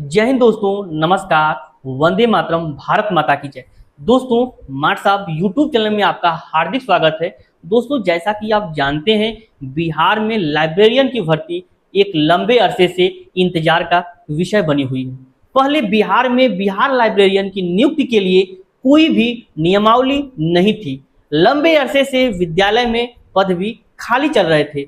जय हिंद दोस्तों, नमस्कार। वंदे मातरम, भारत माता की जय। दोस्तों, माट साहब यूट्यूब चैनल में आपका हार्दिक स्वागत है। दोस्तों, जैसा कि आप जानते हैं, बिहार में लाइब्रेरियन की भर्ती एक लंबे अरसे से इंतजार का विषय बनी हुई है। पहले बिहार में बिहार लाइब्रेरियन की नियुक्ति के लिए कोई भी नियमावली नहीं थी। लंबे अरसे से विद्यालय में पद भी खाली चल रहे थे।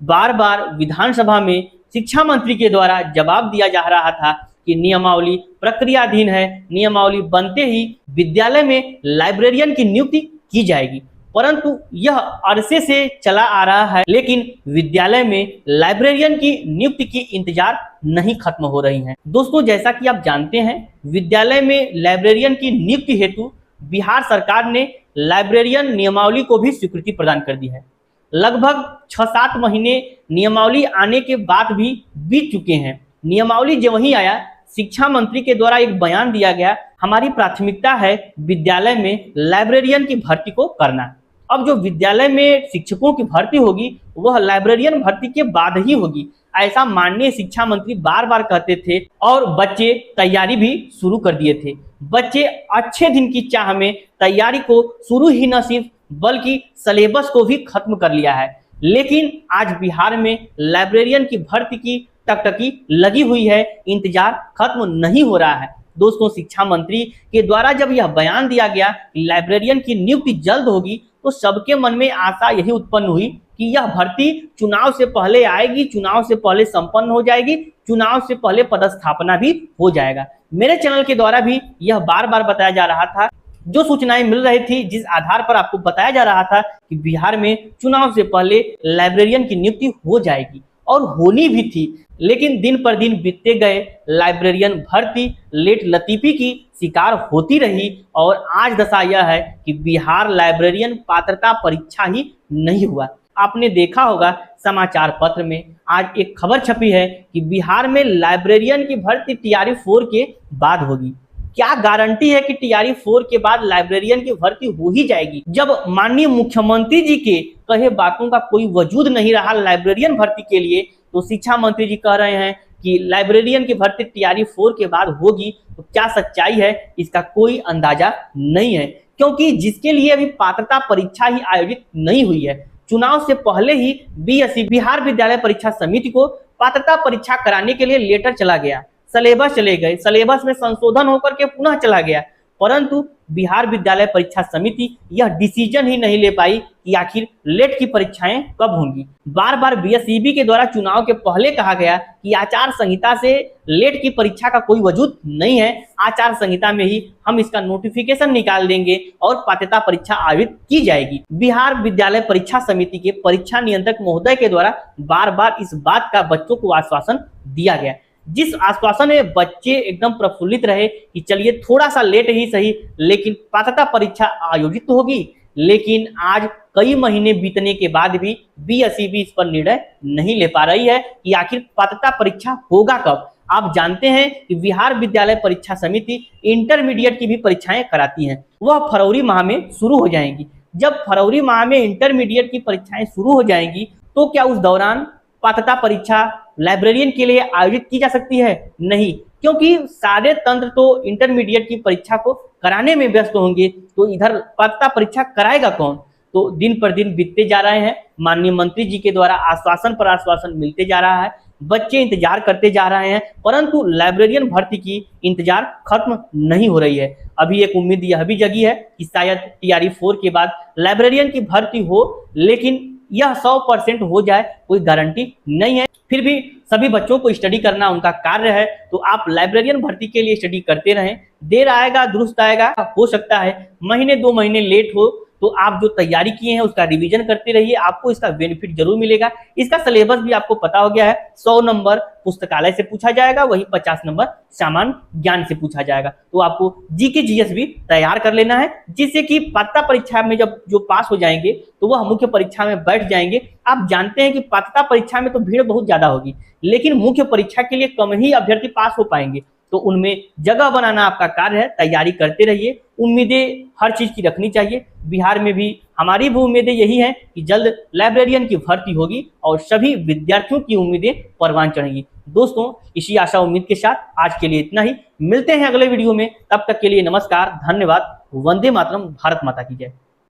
बार बार विधानसभा में शिक्षा मंत्री के द्वारा जवाब दिया जा रहा था कि नियमावली प्रक्रियाधीन है, नियमावली बनते ही विद्यालय में लाइब्रेरियन की नियुक्ति की जाएगी। परंतु यह अरसे से चला आ रहा है, लेकिन विद्यालय में लाइब्रेरियन की नियुक्ति की इंतजार नहीं खत्म हो रही है। दोस्तों, जैसा कि आप जानते हैं, विद्यालय में लाइब्रेरियन की नियुक्ति हेतु बिहार सरकार ने लाइब्रेरियन नियमावली को भी स्वीकृति प्रदान कर दी है। लगभग 6-7 महीने नियमावली आने के बाद भी बीत चुके हैं। नियमावली जब वहीं आया, शिक्षा मंत्री के द्वारा एक बयान दिया गया, हमारी प्राथमिकता है विद्यालय में लाइब्रेरियन की भर्ती को करना। अब जो विद्यालय में शिक्षकों की भर्ती होगी वह लाइब्रेरियन भर्ती के बाद ही होगी, ऐसा माननीय शिक्षा मंत्री बार बार कहते थे और बच्चे तैयारी भी शुरू कर दिए थे। बच्चे अच्छे दिन की चाह में तैयारी को शुरू ही न सिर्फ बल्कि सिलेबस को भी खत्म कर लिया है। लेकिन आज बिहार में लाइब्रेरियन की भर्ती की टकटकी लगी हुई है, इंतजार खत्म नहीं हो रहा है। दोस्तों, शिक्षा मंत्री के द्वारा जब यह बयान दिया गया कि लाइब्रेरियन की नियुक्ति जल्द होगी, तो सबके मन में आशा यही उत्पन्न हुई कि यह भर्ती चुनाव से पहले आएगी, चुनाव से पहले संपन्न हो जाएगी, चुनाव से पहले पदस्थापना भी हो जाएगा। मेरे चैनल के द्वारा भी यह बार बार बताया जा रहा था, जो सूचनाएं मिल रही थी, जिस आधार पर आपको बताया जा रहा था कि बिहार में चुनाव से पहले लाइब्रेरियन की नियुक्ति हो जाएगी और होनी भी थी। लेकिन दिन पर दिन बीतते गए, लाइब्रेरियन भर्ती लेट लतीफी की शिकार होती रही और आज दशा यह है कि बिहार लाइब्रेरियन पात्रता परीक्षा ही नहीं हुआ। आपने देखा होगा समाचार पत्र में आज एक खबर छपी है कि बिहार में लाइब्रेरियन की भर्ती TRE 4 के बाद होगी। क्या गारंटी है कि TRE 4 के बाद लाइब्रेरियन की भर्ती हो ही जाएगी, जब माननीय मुख्यमंत्री जी के कहे बातों का कोई वजूद नहीं रहा लाइब्रेरियन भर्ती के लिए। तो शिक्षा मंत्री जी कह रहे हैं कि लाइब्रेरियन की भर्ती TRE 4 के बाद होगी, तो क्या सच्चाई है इसका कोई अंदाजा नहीं है, क्योंकि जिसके लिए अभी पात्रता परीक्षा ही आयोजित नहीं हुई है, चुनाव से पहले ही BSE बिहार विद्यालय परीक्षा समिति को पात्रता परीक्षा कराने के लिए लेटर चला गया, सिलेबस चले गए, सिलेबस में संशोधन होकर के पुनः चला गया, परंतु बिहार विद्यालय परीक्षा समिति यह डिसीजन ही नहीं ले पाई कि आखिर लेट की परीक्षाएं कब होंगी। बार बार BSEB के द्वारा चुनाव के पहले कहा गया कि आचार संहिता से लेट की परीक्षा का कोई वजूद नहीं है, आचार संहिता में ही हम इसका नोटिफिकेशन निकाल देंगे और पात्रता परीक्षा आयोजित की जाएगी। बिहार विद्यालय परीक्षा समिति के परीक्षा नियंत्रक महोदय के द्वारा बार बार इस बात का बच्चों को आश्वासन दिया गया, जिस आश्वासन में बच्चे एकदम प्रफुल्लित रहे कि चलिए थोड़ा सा लेट ही सही, लेकिन पात्रता परीक्षा आयोजित होगी। लेकिन आज कई महीने बीतने के बाद भी BSEB इस पर निर्णय नहीं ले पा रही है कि आखिर पात्रता परीक्षा होगा कब। आप जानते हैं कि बिहार विद्यालय परीक्षा समिति इंटरमीडिएट की भी परीक्षाएं कराती हैं, वह फरवरी माह में शुरू हो जाएंगी। जब फरवरी माह में इंटरमीडिएट की परीक्षाएं शुरू हो जाएंगी, तो क्या उस दौरान पात्रता परीक्षा लाइब्रेरियन के लिए आयोजित की जा सकती है? नहीं, क्योंकि सारे तंत्र तो इंटरमीडिएट की परीक्षा को कराने में व्यस्त होंगे, तो इधर पात्रता परीक्षा कराएगा कौन? तो दिन पर दिन बीतते जा रहे हैं, माननीय मंत्री जी के द्वारा आश्वासन पर आश्वासन मिलते जा रहा है, बच्चे इंतजार करते जा रहे हैं, परंतु लाइब्रेरियन भर्ती की इंतजार खत्म नहीं हो रही है। अभी एक उम्मीद यह भी जगी है कि शायद TRE 4 के बाद लाइब्रेरियन की भर्ती हो, लेकिन यह 100% हो जाए कोई गारंटी नहीं है। फिर भी सभी बच्चों को स्टडी करना उनका कार्य है, तो आप लाइब्रेरियन भर्ती के लिए स्टडी करते रहें। देर आएगा दुरुस्त आएगा, हो सकता है महीने 2 महीने लेट हो, तो आप जो तैयारी किए हैं उसका रिवीजन करते रहिए, आपको इसका बेनिफिट जरूर मिलेगा। इसका सिलेबस भी आपको पता हो गया है, 100 नंबर पुस्तकालय से पूछा जाएगा, वही 50 नंबर सामान्य ज्ञान से पूछा जाएगा। तो आपको GK GS भी तैयार कर लेना है, जिससे कि पात्रता परीक्षा में जब जो पास हो जाएंगे तो वह मुख्य परीक्षा में बैठ जाएंगे। आप जानते हैं कि पात्रता परीक्षा में तो भीड़ बहुत ज्यादा होगी, लेकिन मुख्य परीक्षा के लिए कम ही अभ्यर्थी पास हो पाएंगे, तो उनमें जगह बनाना आपका कार्य है। तैयारी करते रहिए, उम्मीदें हर चीज की रखनी चाहिए। बिहार में भी हमारी भी उम्मीदें यही हैं कि जल्द लाइब्रेरियन की भर्ती होगी और सभी विद्यार्थियों की उम्मीदें परवान चढ़ेंगी। दोस्तों इसी आशा उम्मीद के साथ आज के लिए इतना ही। मिलते हैं अगले वीडियो में, तब तक के लिए नमस्कार, धन्यवाद। वंदे मातरम, भारत माता की जय।